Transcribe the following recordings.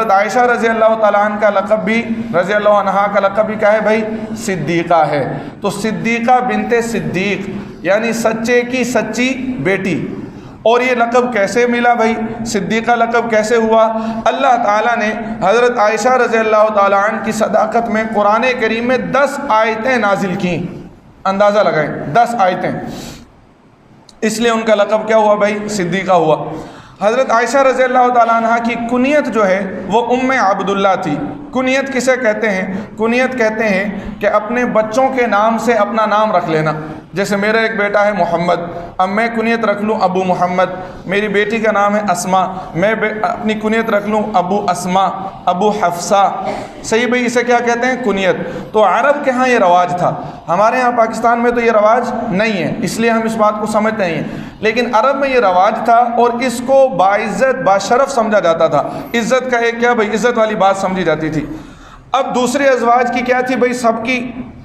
حضرت عائشہ رضی اللہ تعالیٰ عنہ کا لقب بھی کیا ہے بھائی؟ صدیقہ ہے۔ تو صدیقہ بنت صدیق یعنی سچے کی سچی بیٹی۔ اور یہ لقب کیسے ملا بھائی؟ صدیقہ لقب کیسے ہوا؟ اللہ تعالیٰ نے حضرت عائشہ رضی اللہ تعالیٰ عنہ کی صداقت میں قرآن کریم میں 10 آیتیں نازل کیں۔ اندازہ لگائیں، 10 آیتیں، اس لیے ان کا لقب کیا ہوا بھائی؟ صدیقہ ہوا۔ حضرت عائشہ رضی اللہ تعالیٰ عنہ کی کنیت جو ہے وہ ام عبداللہ تھی۔ کنیت کسے کہتے ہیں؟ کنیت کہتے ہیں کہ اپنے بچوں کے نام سے اپنا نام رکھ لینا۔ جیسے میرا ایک بیٹا ہے محمد، اب میں کنیت رکھ لوں ابو محمد۔ میری بیٹی کا نام ہے اسما، میں اپنی کنیت رکھ لوں ابو اسما، ابو حفصہ۔ صحیح بھائی، اسے کیا کہتے ہیں؟ کنیت۔ تو عرب کے ہاں یہ رواج تھا، ہمارے ہاں پاکستان میں تو یہ رواج نہیں ہے، اس لیے ہم اس بات کو سمجھتے نہیں ہیں، لیکن عرب میں یہ رواج تھا اور اس کو باعزت باشرف سمجھا جاتا تھا۔ عزت کا ایک کیا بھائی؟ عزت والی بات سمجھی جاتی تھی۔ اب دوسرے ازواج کی کیا تھی بھائی؟ سب کی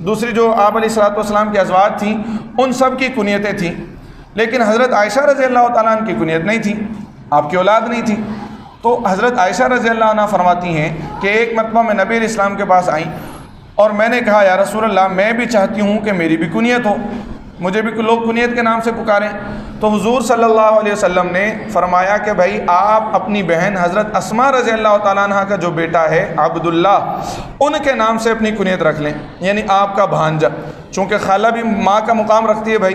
دوسری جو آپ علیہ الصلوۃ والسلام کی ازواج تھیں ان سب کی کنیتیں تھیں، لیکن حضرت عائشہ رضی اللہ تعالیٰ عنہ کی کنیت نہیں تھی، آپ کی اولاد نہیں تھی۔ تو حضرت عائشہ رضی اللہ عنہ فرماتی ہیں کہ ایک مرتبہ میں نبی علیہ السلام کے پاس آئیں اور میں نے کہا یا رسول اللہ میں بھی چاہتی ہوں کہ میری بھی کنیت ہو، مجھے بھی لوگ کنیت کے نام سے پکاریں۔ تو حضور صلی اللہ علیہ وسلم نے فرمایا کہ بھائی آپ اپنی بہن حضرت اسما رضی اللہ تعالیٰ عنہ کا جو بیٹا ہے عبداللہ، ان کے نام سے اپنی کنیت رکھ لیں، یعنی آپ کا بھانجا، چونکہ خالہ بھی ماں کا مقام رکھتی ہے بھائی،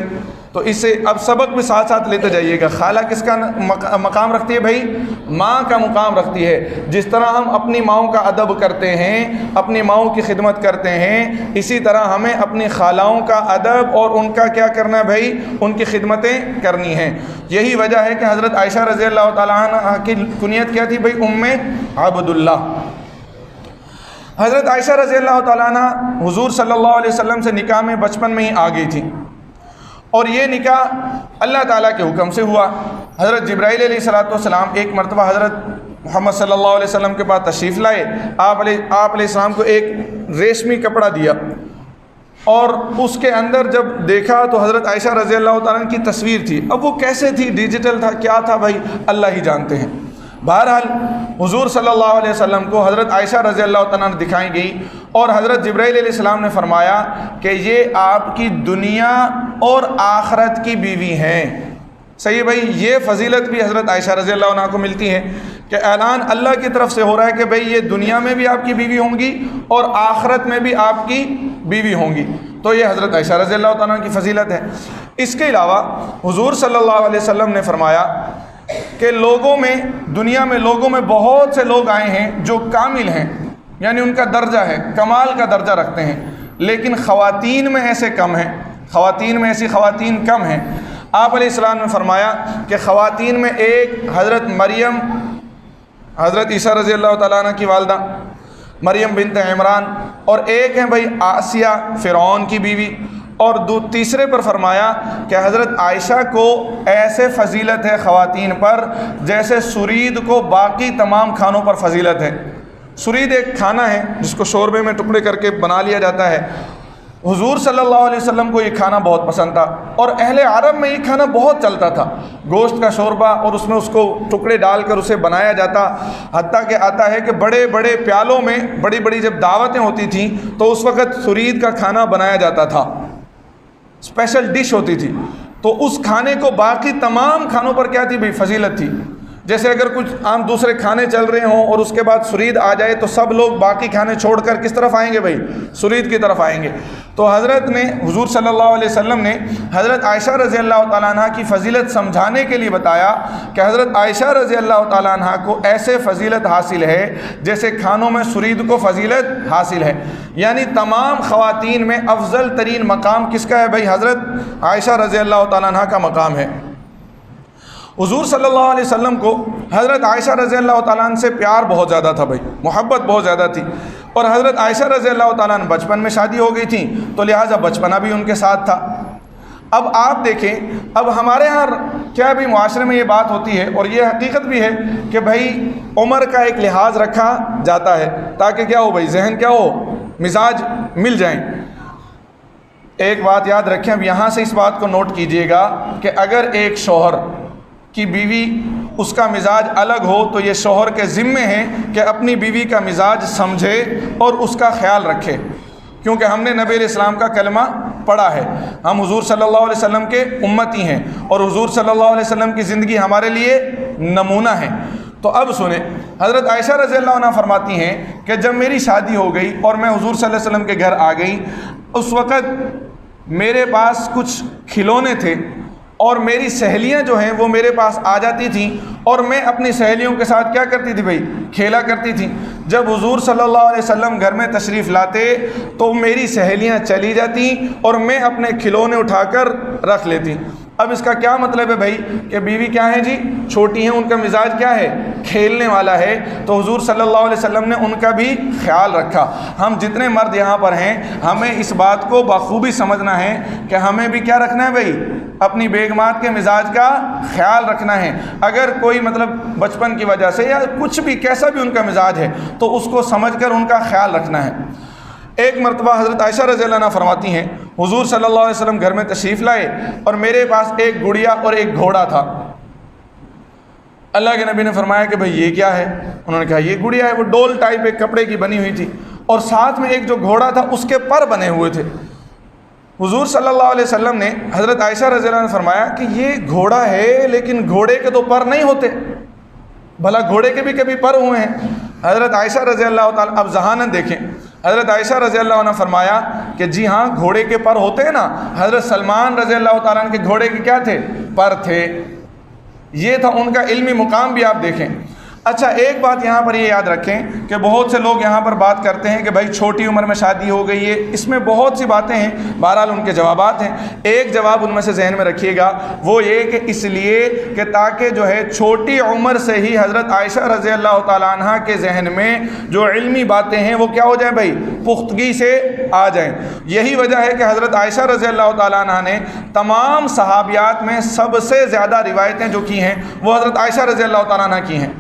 تو اس سے اب سبق بھی ساتھ ساتھ لیتے جائیے گا۔ خالہ کس کا مقام رکھتی ہے بھائی؟ ماں کا مقام رکھتی ہے۔ جس طرح ہم اپنی ماؤں کا ادب کرتے ہیں، اپنی ماؤں کی خدمت کرتے ہیں، اسی طرح ہمیں اپنی خالاؤں کا ادب اور ان کا کیا کرنا ہے بھائی؟ ان کی خدمتیں کرنی ہیں۔ یہی وجہ ہے کہ حضرت عائشہ رضی اللہ تعالیٰ عنہ کی کنیت کیا تھی بھائی؟ ام عبداللہ۔ حضرت عائشہ رضی اللہ تعالیٰ عنہ حضور صلی اللہ علیہ وسلم سے نکاح میں بچپن میں ہی آ گئی تھی، اور یہ نکاح اللہ تعالیٰ کے حکم سے ہوا۔ حضرت جبرائیل علیہ السلام ایک مرتبہ حضرت محمد صلی اللہ علیہ وسلم کے پاس تشریف لائے، آپ علیہ السلام کو ایک ریشمی کپڑا دیا، اور اس کے اندر جب دیکھا تو حضرت عائشہ رضی اللہ تعالیٰ عنہ کی تصویر تھی۔ اب وہ کیسے تھی؟ ڈیجیٹل تھا، کیا تھا بھائی؟ اللہ ہی جانتے ہیں۔ بہرحال حضور صلی اللہ علیہ وسلم کو حضرت عائشہ رضی اللہ تعالیٰ عنہ دکھائی گئی، اور حضرت جبرائیل علیہ السلام نے فرمایا کہ یہ آپ کی دنیا اور آخرت کی بیوی ہیں۔ صحیح بھائی، یہ فضیلت بھی حضرت عائشہ رضی اللہ عنہ کو ملتی ہے کہ اعلان اللہ کی طرف سے ہو رہا ہے کہ بھئی یہ دنیا میں بھی آپ کی بیوی ہوں گی اور آخرت میں بھی آپ کی بیوی ہوں گی۔ تو یہ حضرت عائشہ رضی اللہ تعالیٰ عنہ کی فضیلت ہے۔ اس کے علاوہ حضور صلی اللہ علیہ وسلم نے فرمایا کہ دنیا میں لوگوں میں بہت سے لوگ آئے ہیں جو کامل ہیں، یعنی ان کا درجہ ہے، کمال کا درجہ رکھتے ہیں، لیکن خواتین میں ایسے کم ہیں، خواتین میں ایسی خواتین کم ہیں۔ آپ علیہ السلام نے فرمایا کہ خواتین میں ایک حضرت مریم، حضرت عیسیٰ رضی اللہ تعالیٰ عنہ کی والدہ مریم بنت عمران، اور ایک ہیں بھائی آسیہ فرعون کی بیوی، اور تیسرے پر فرمایا کہ حضرت عائشہ کو ایسے فضیلت ہے خواتین پر جیسے سرید کو باقی تمام کھانوں پر فضیلت ہے۔ سرید ایک کھانا ہے جس کو شوربے میں ٹکڑے کر کے بنا لیا جاتا ہے۔ حضور صلی اللہ علیہ وسلم کو یہ کھانا بہت پسند تھا، اور اہل عرب میں یہ کھانا بہت چلتا تھا، گوشت کا شوربہ، اور اس میں اس کو ٹکڑے ڈال کر اسے بنایا جاتا، حتیٰ کہ آتا ہے کہ بڑے بڑے پیالوں میں بڑی بڑی جب دعوتیں ہوتی تھیں تو اس وقت سرید کا کھانا بنایا جاتا تھا، اسپیشل ڈش ہوتی تھی۔ تو اس کھانے کو باقی تمام کھانوں پر کیا تھی بھائی؟ فضیلت تھی۔ جیسے اگر کچھ عام دوسرے کھانے چل رہے ہوں اور اس کے بعد سرید آ جائے تو سب لوگ باقی کھانے چھوڑ کر کس طرف آئیں گے بھائی؟ سرید کی طرف آئیں گے۔ تو حضور صلی اللہ علیہ وسلم نے حضرت عائشہ رضی اللہ تعالیٰ عنہ کی فضیلت سمجھانے کے لیے بتایا کہ حضرت عائشہ رضی اللہ تعالیٰ عنہ کو ایسے فضیلت حاصل ہے جیسے کھانوں میں سرید کو فضیلت حاصل ہے، یعنی تمام خواتین میں افضل ترین مقام کس کا ہے بھائی؟ حضرت عائشہ رضی اللہ تعالیٰ عنہ کا مقام ہے۔ حضور صلی اللہ علیہ وسلم کو حضرت عائشہ رضی اللہ تعالیٰ عنہ سے پیار بہت زیادہ تھا بھائی، محبت بہت زیادہ تھی، اور حضرت عائشہ رضی اللہ تعالیٰ عنہ بچپن میں شادی ہو گئی تھی تو لہٰذا بچپنا بھی ان کے ساتھ تھا۔ اب آپ دیکھیں، اب ہمارے ہاں کیا بھی معاشرے میں یہ بات ہوتی ہے، اور یہ حقیقت بھی ہے کہ بھائی عمر کا ایک لحاظ رکھا جاتا ہے تاکہ کیا ہو بھائی؟ ذہن کیا ہو؟ مزاج مل جائیں۔ ایک بات یاد رکھیں، اب یہاں سے اس بات کو نوٹ کیجئے گا کہ اگر ایک شوہر کی بیوی اس کا مزاج الگ ہو تو یہ شوہر کے ذمے ہے کہ اپنی بیوی کا مزاج سمجھے اور اس کا خیال رکھے، کیونکہ ہم نے نبی علیہ السلام کا کلمہ پڑھا ہے، ہم حضور صلی اللہ علیہ وسلم کے امتی ہیں اور حضور صلی اللہ علیہ وسلم کی زندگی ہمارے لیے نمونہ ہے۔ تو اب سنیں، حضرت عائشہ رضی اللہ عنہ فرماتی ہیں کہ جب میری شادی ہو گئی اور میں حضور صلی اللہ علیہ وسلم کے گھر آ گئی، اس وقت میرے پاس کچھ کھلونے تھے اور میری سہیلیاں جو ہیں وہ میرے پاس آ جاتی تھیں اور میں اپنی سہیلیوں کے ساتھ کیا کرتی تھی بھائی، کھیلا کرتی تھی۔ جب حضور صلی اللہ علیہ وسلم گھر میں تشریف لاتے تو میری سہیلیاں چلی جاتیں اور میں اپنے کھلونے اٹھا کر رکھ لیتی۔ اب اس کا کیا مطلب ہے بھائی کہ بیوی کیا ہے جی، چھوٹی ہیں، ان کا مزاج کیا ہے، کھیلنے والا ہے، تو حضور صلی اللہ علیہ وسلم نے ان کا بھی خیال رکھا۔ ہم جتنے مرد یہاں پر ہیں ہمیں اس بات کو بخوبی سمجھنا ہے کہ ہمیں بھی کیا رکھنا ہے بھائی، اپنی بیگمات کے مزاج کا خیال رکھنا ہے۔ اگر کوئی مطلب بچپن کی وجہ سے یا کچھ بھی کیسا بھی ان کا مزاج ہے تو اس کو سمجھ کر ان کا خیال رکھنا ہے۔ ایک مرتبہ حضرت عائشہ رضی اللہ عنہ فرماتی ہیں حضور صلی اللہ علیہ وسلم گھر میں تشریف لائے اور میرے پاس ایک گڑیا اور ایک گھوڑا تھا۔ اللہ کے نبی نے فرمایا کہ بھئی یہ کیا ہے؟ انہوں نے کہا یہ گڑیا ہے، وہ ڈول ٹائپ ایک کپڑے کی بنی ہوئی تھی اور ساتھ میں ایک جو گھوڑا تھا اس کے پر بنے ہوئے تھے۔ حضور صلی اللہ علیہ وسلم نے حضرت عائشہ رضی اللہ عنہ نے فرمایا کہ یہ گھوڑا ہے لیکن گھوڑے کے تو پر نہیں ہوتے، بھلا گھوڑے کے بھی کبھی پر ہوئے ہیں؟ حضرت عائشہ رضی اللہ تعالیٰ، اب ذہانت دیکھیں، حضرت عائشہ رضی اللہ عنہ فرمایا کہ جی ہاں گھوڑے کے پر ہوتے ہیں نا، حضرت سلمان رضی اللہ تعالیٰ عنہ کے گھوڑے کے کیا تھے، پر تھے۔ یہ تھا ان کا علمی مقام بھی آپ دیکھیں۔ اچھا ایک بات یہاں پر یہ یاد رکھیں کہ بہت سے لوگ یہاں پر بات کرتے ہیں کہ بھائی چھوٹی عمر میں شادی ہو گئی ہے، اس میں بہت سی باتیں ہیں، بہرحال ان کے جوابات ہیں۔ ایک جواب ان میں سے ذہن میں رکھیے گا، وہ یہ کہ اس لیے کہ تاکہ جو ہے چھوٹی عمر سے ہی حضرت عائشہ رضی اللہ تعالیٰ عنہ کے ذہن میں جو علمی باتیں ہیں وہ کیا ہو جائیں بھائی، پختگی سے آ جائیں۔ یہی وجہ ہے کہ حضرت عائشہ رضی اللہ تعالیٰ عنہ نے تمام صحابیات میں سب سے زیادہ روایتیں جو کی ہیں وہ حضرت عائشہ رضی اللہ تعالیٰ عنہ کی ہیں،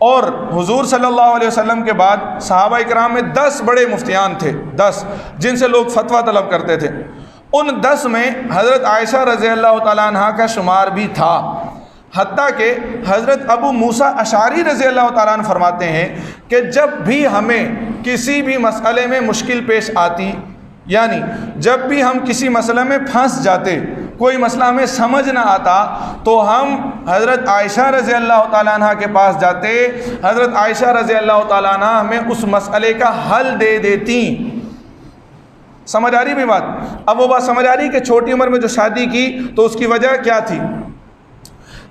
اور حضور صلی اللہ علیہ وسلم کے بعد صحابہ اکرام میں 10 بڑے مفتیان تھے، 10 جن سے لوگ فتویٰ طلب کرتے تھے، ان 10 میں حضرت عائشہ رضی اللہ تعالیٰ عنہ کا شمار بھی تھا۔ حتیٰ کہ حضرت ابو موسیٰ اشعری رضی اللہ تعالیٰ عنہ فرماتے ہیں کہ جب بھی ہمیں کسی بھی مسئلے میں مشکل پیش آتی، یعنی جب بھی ہم کسی مسئلے میں پھنس جاتے، کوئی مسئلہ ہمیں سمجھ نہ آتا تو ہم حضرت عائشہ رضی اللہ تعالیٰ عنہ کے پاس جاتے، حضرت عائشہ رضی اللہ تعالیٰ عنہ ہمیں اس مسئلے کا حل دے دیتی۔ سمجھ آ رہی بھی بات؟ اب وہ بات سمجھ آ رہی کہ چھوٹی عمر میں جو شادی کی تو اس کی وجہ کیا تھی؟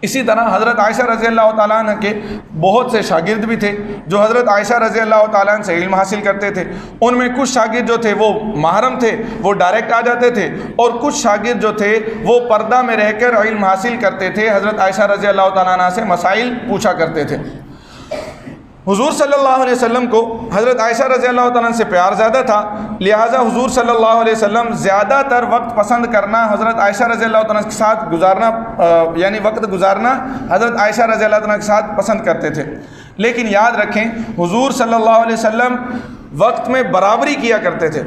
اسی طرح حضرت عائشہ رضی اللہ تعالیٰ عنہ کے بہت سے شاگرد بھی تھے جو حضرت عائشہ رضی اللہ تعالیٰ عنہ سے علم حاصل کرتے تھے۔ ان میں کچھ شاگرد جو تھے وہ محرم تھے، وہ ڈائریکٹ آ جاتے تھے، اور کچھ شاگرد جو تھے وہ پردہ میں رہ کر علم حاصل کرتے تھے، حضرت عائشہ رضی اللہ تعالیٰ عنہ سے مسائل پوچھا کرتے تھے۔ حضور صلی اللہ علیہ وسلم کو حضرت عائشہ رضی اللہ تعالیٰ عنہ سے پیار زیادہ تھا، لہٰذا حضور صلی اللہ علیہ وسلم زیادہ تر وقت پسند کرنا حضرت عائشہ رضی اللہ تعالیٰ عنہ کے ساتھ گزارنا، یعنی وقت گزارنا حضرت عائشہ رضی اللہ تعالیٰ عنہ کے ساتھ پسند کرتے تھے۔ لیکن یاد رکھیں حضور صلی اللہ علیہ وسلم وقت میں برابری کیا کرتے تھے۔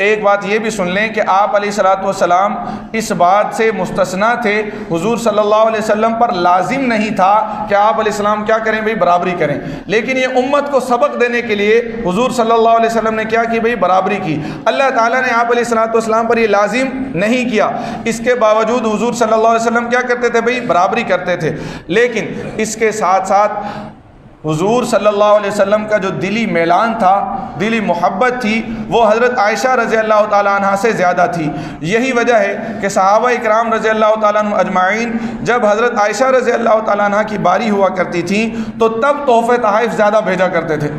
ایک بات یہ بھی سن لیں کہ آپ علیہ الصلوۃ والسلام اس بات سے مستثنا تھے، حضور صلی اللہ علیہ وسلم پر لازم نہیں تھا کہ آپ علیہ السلام کیا کریں بھئی، برابری کریں، لیکن یہ امت کو سبق دینے کے لیے حضور صلی اللہ علیہ وسلم نے کیا کی بھئی، برابری کی۔ اللہ تعالیٰ نے آپ علیہ الصلوۃ والسلام پر یہ لازم نہیں کیا، اس کے باوجود حضور صلی اللہ علیہ وسلم کیا کرتے تھے بھئی، برابری کرتے تھے۔ لیکن اس کے ساتھ ساتھ حضور صلی اللہ علیہ وسلم کا جو دلی میلان تھا، دلی محبت تھی، وہ حضرت عائشہ رضی اللہ تعالیٰ عنہ سے زیادہ تھی۔ یہی وجہ ہے کہ صحابہ اکرام رضی اللہ تعالیٰ عنہ اجمعین جب حضرت عائشہ رضی اللہ تعالیٰ عنہ کی باری ہوا کرتی تھی تو تب تحفے تحائف زیادہ بھیجا کرتے تھے،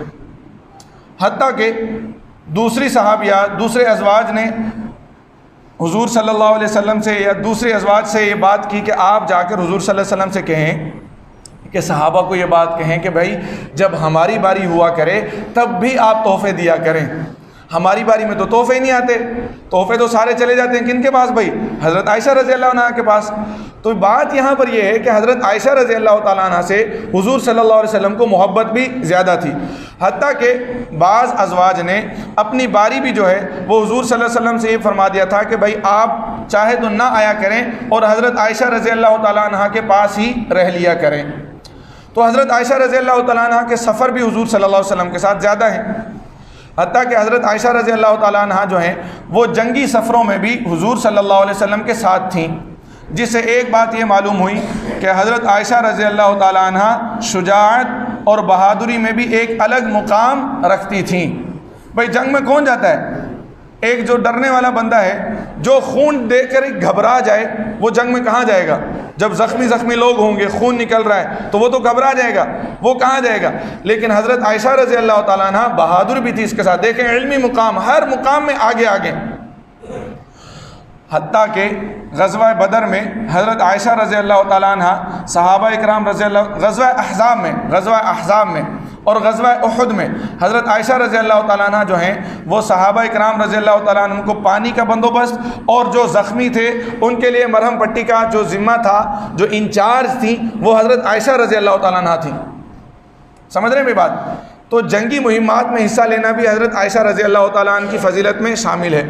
حتیٰ کہ دوسری صحابیات، دوسرے ازواج نے حضور صلی اللہ علیہ وسلم سے یا دوسرے ازواج سے یہ بات کی کہ آپ جا کر حضور صلی اللہ علیہ وسلم سے کہیں کہ صحابہ کو یہ بات کہیں کہ بھائی جب ہماری باری ہوا کرے تب بھی آپ تحفے دیا کریں، ہماری باری میں تو تحفے ہی نہیں آتے، تحفے تو سارے چلے جاتے ہیں کن کے پاس بھائی، حضرت عائشہ رضی اللہ عنہ کے پاس۔ تو بات یہاں پر یہ ہے کہ حضرت عائشہ رضی اللہ تعالیٰ عنہ سے حضور صلی اللہ علیہ وسلم کو محبت بھی زیادہ تھی، حتیٰ کہ بعض ازواج نے اپنی باری بھی جو ہے وہ حضور صلی اللہ علیہ وسلم سے یہ فرما دیا تھا کہ بھائی آپ چاہے تو نہ آیا کریں اور حضرت عائشہ رضی اللہ تعالیٰ عنہ کے پاس ہی رہ لیا کریں۔ تو حضرت عائشہ رضی اللہ تعالیٰ عنہ کے سفر بھی حضور صلی اللہ علیہ وسلم کے ساتھ زیادہ ہیں، حتیٰ کہ حضرت عائشہ رضی اللہ تعالیٰ عنہ جو ہیں وہ جنگی سفروں میں بھی حضور صلی اللہ علیہ وسلم کے ساتھ تھیں، جس سے ایک بات یہ معلوم ہوئی کہ حضرت عائشہ رضی اللہ تعالیٰ عنہ شجاعت اور بہادری میں بھی ایک الگ مقام رکھتی تھیں۔ بھائی جنگ میں کون جاتا ہے؟ ایک جو ڈرنے والا بندہ ہے، جو خون دیکھ کر گھبرا جائے، وہ جنگ میں کہاں جائے گا؟ جب زخمی لوگ ہوں گے، خون نکل رہا ہے تو وہ تو گھبرا جائے گا، وہ کہاں جائے گا؟ لیکن حضرت عائشہ رضی اللہ تعالیٰ عنہ بہادر بھی تھی اس کے ساتھ، دیکھیں علمی مقام، ہر مقام میں آگے، حتیٰ کہ غزوہ بدر میں حضرت عائشہ رضی اللہ تعالیٰ عنہ صحابہ اکرام رضی اللہ، غزوہ احزاب میں اور غزوہ احد میں حضرت عائشہ رضی اللہ تعالیٰ عنہ جو ہیں وہ صحابہ اکرام رضی اللہ تعالیٰ عنہ کو پانی کا بندوبست اور جو زخمی تھے ان کے لیے مرہم پٹی کا جو ذمہ تھا، جو انچارج تھی، وہ حضرت عائشہ رضی اللہ تعالیٰ عنہ تھیں۔ سمجھ رہے ہیں میری بات؟ تو جنگی مہمات میں حصہ لینا بھی حضرت عائشہ رضی اللہ تعالیٰ عنہ کی فضیلت میں شامل ہے۔